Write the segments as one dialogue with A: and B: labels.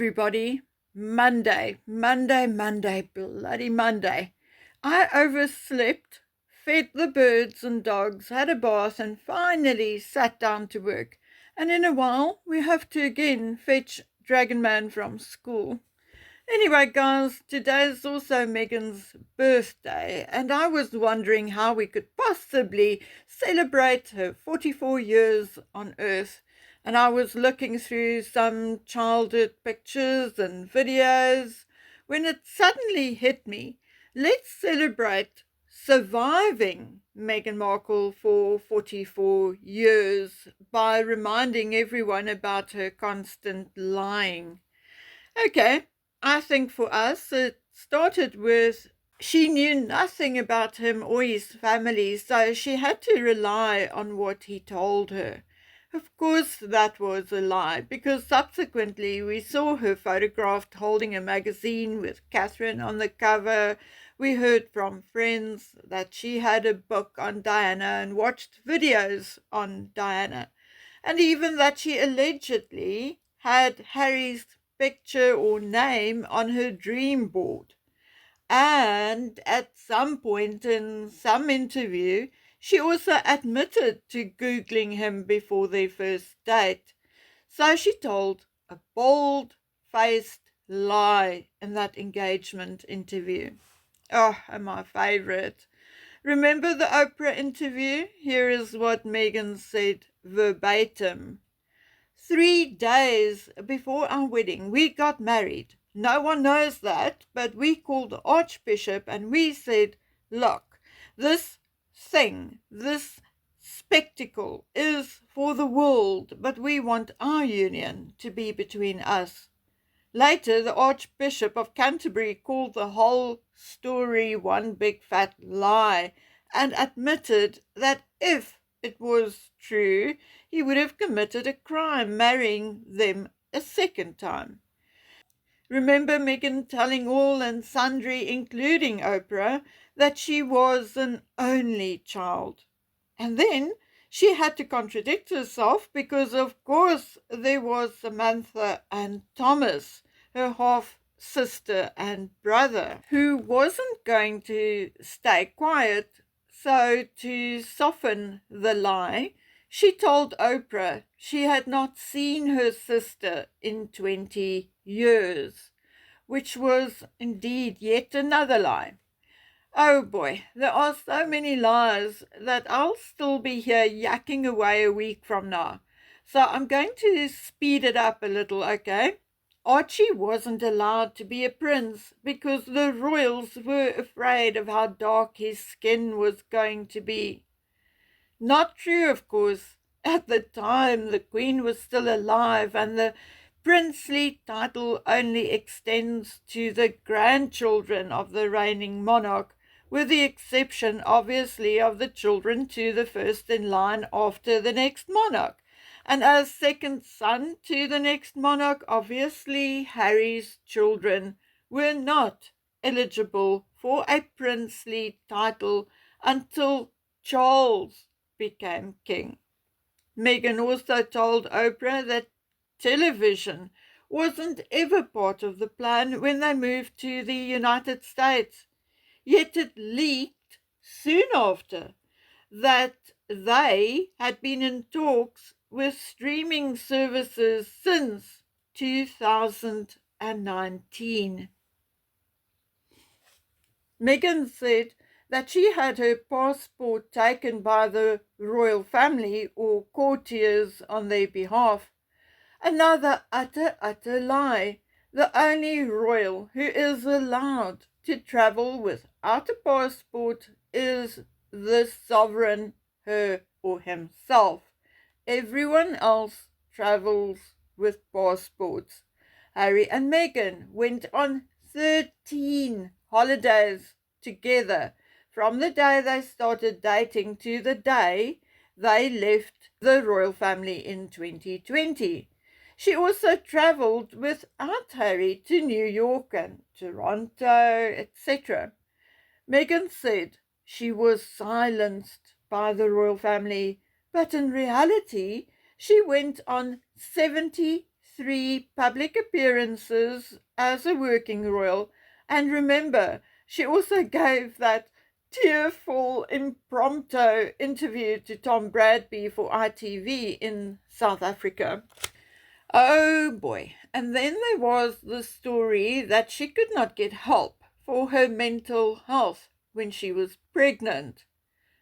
A: everybody. Monday, bloody Monday. I overslept, fed the birds and dogs, had a bath, and finally sat down to work. And in a while, we have to again fetch Dragon Man from school. Anyway, guys, today is also Meghan's birthday, and I was wondering how we could possibly celebrate her 44 years on Earth. And I was looking through some childhood pictures and videos when it suddenly hit me. Let's celebrate surviving Meghan Markle for 44 years by reminding everyone about her constant lying. Okay, I think for us it started with she knew nothing about him or his family, so she had to rely on what he told her. Of course, that was a lie, because subsequently we saw her photographed holding a magazine with Catherine on the cover. We heard from friends that she had a book on Diana and watched videos on Diana, and even that she allegedly had Harry's picture or name on her dream board. And at some point in some interview, she also admitted to Googling him before their first date. So she told a bold-faced lie in that engagement interview. Oh, and my favorite. Remember the Oprah interview? Here is what Meghan said verbatim. 3 days before our wedding, we got married. No one knows that, but we called the Archbishop and we said, look, this thing, this spectacle is for the world, but we want our union to be between us. Later, the Archbishop of Canterbury called the whole story one big fat lie and admitted that if it was true, he would have committed a crime marrying them a second time. Remember Meghan telling all and sundry, including Oprah, that she was an only child. And then she had to contradict herself because, of course, there was Samantha and Thomas, her half-sister and brother, who wasn't going to stay quiet. So to soften the lie, she told Oprah she had not seen her sister in 20 years, which was indeed yet another lie. Oh boy, there are so many lies that I'll still be here yakking away a week from now. So I'm going to speed it up a little, okay? Archie wasn't allowed to be a prince because the royals were afraid of how dark his skin was going to be. Not true, of course. At the time, the Queen was still alive, and the princely title only extends to the grandchildren of the reigning monarch, with the exception, obviously, of the children to the first in line after the next monarch. And as second son to the next monarch, obviously, Harry's children were not eligible for a princely title until Charles became king. Meghan also told Oprah that television wasn't ever part of the plan when they moved to the United States. Yet it leaked soon after that they had been in talks with streaming services since 2019. Meghan said that she had her passport taken by the royal family or courtiers on their behalf. Another utter lie. The only royal who is allowed to travel without a passport is the sovereign, her or himself. Everyone else travels with passports. Harry and Meghan went on 13 holidays together from the day they started dating to the day they left the royal family in 2020. She also travelled without Harry to New York and Toronto, etc. Meghan said she was silenced by the royal family, but in reality she went on 73 3 public appearances as a working royal. And remember, she also gave that tearful impromptu interview to Tom Bradby for ITV in South Africa. Oh boy. And then there was the story that she could not get help for her mental health when she was pregnant.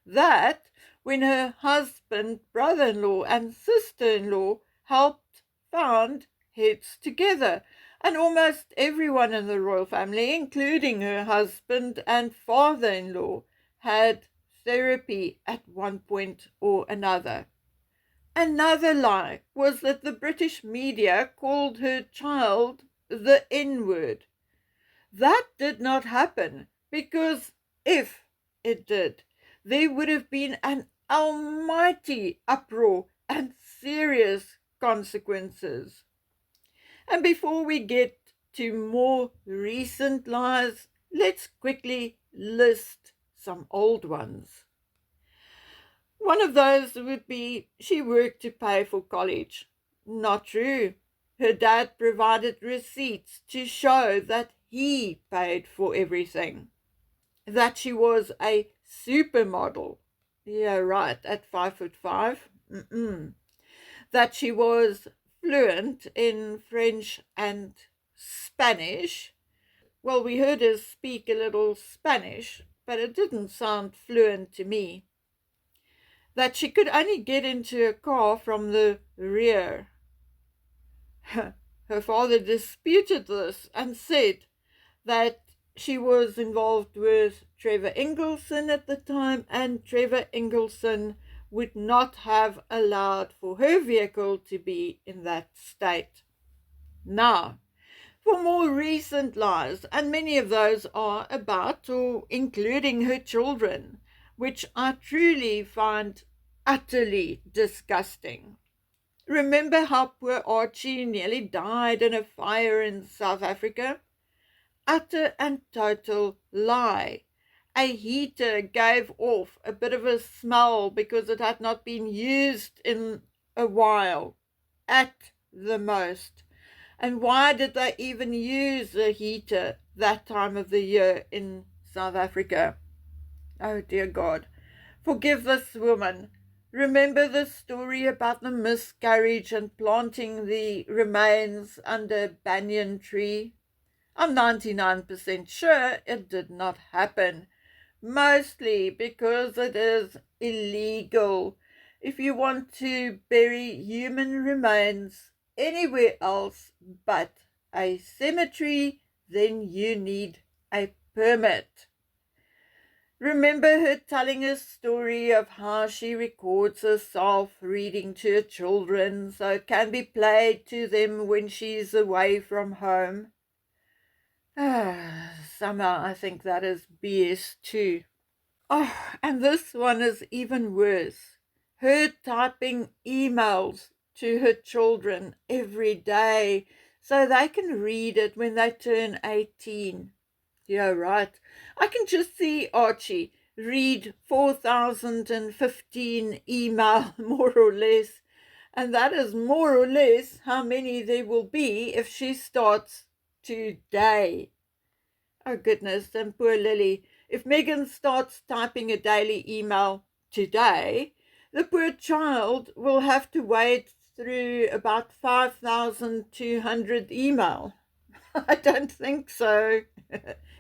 A: That when her husband, brother-in-law and sister-in-law helped found Heads Together, and almost everyone in the royal family, including her husband and father-in-law, had therapy at one point or another. Another lie was that the British media called her child the N-word. That did not happen, because if it did, there would have been an almighty uproar and serious consequences. And before we get to more recent lies, let's quickly list some old ones. One of those would be she worked to pay for college. Not true. Her dad provided receipts to show that he paid for everything. That she was a supermodel. Yeah, right, at 5'5". That she was fluent in French and Spanish. Well, we heard her speak a little Spanish, but it didn't sound fluent to me. That she could only get into a car from the rear. Her father disputed this and said that she was involved with Trevor Ingleson at the time, and Trevor Ingleson would not have allowed for her vehicle to be in that state. Now, for more recent lies, and many of those are about or including her children, which I truly find utterly disgusting. Remember how poor Archie nearly died in a fire in South Africa? Utter and total lie. A heater gave off a bit of a smell because it had not been used in a while, at the most. And why did they even use a heater that time of the year in South Africa? Oh dear God, forgive this woman. Remember the story about the miscarriage and planting the remains under a banyan tree? I'm 99% sure it did not happen, mostly because it is illegal. If you want to bury human remains anywhere else but a cemetery, then you need a permit. Remember her telling a story of how she records herself reading to her children so it can be played to them when she's away from home? Somehow I think that is BS too. Oh, and this one is even worse. Her typing emails to her children every day so they can read it when they turn 18. Yeah, right. I can just see Archie read 4,015 email, more or less. And that is more or less how many there will be if she starts today. Oh, goodness, and poor Lily. If Meghan starts typing a daily email today, the poor child will have to wait through about 5,200 email. I don't think so.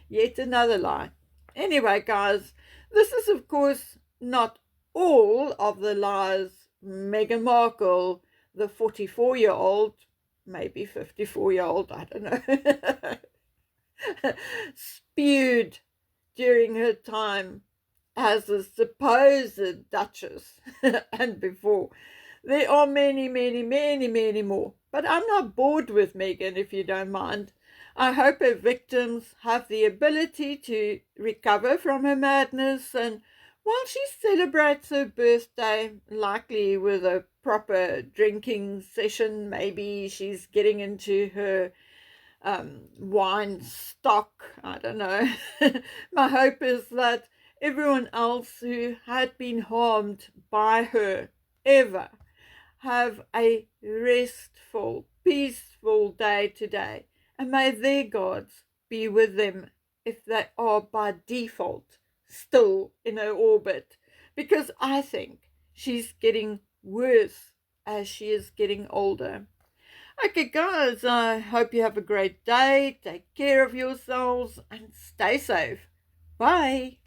A: Yet another lie. Anyway, guys, this is, of course, not all of the lies Meghan Markle, the 44-year-old, maybe 54-year-old, I don't know, spewed during her time as a supposed Duchess and before. There are many, many, many, many more. But I'm not bored with Meghan, if you don't mind. I hope her victims have the ability to recover from her madness, and while she celebrates her birthday, likely with a proper drinking session, maybe she's getting into her wine stock, I don't know. My hope is that everyone else who had been harmed by her ever have a restful, peaceful day today, and may their gods be with them if they are by default still in her orbit, because I think she's getting worse as she is getting older. Okay, guys, I hope you have a great day. Take care of yourselves and stay safe. Bye.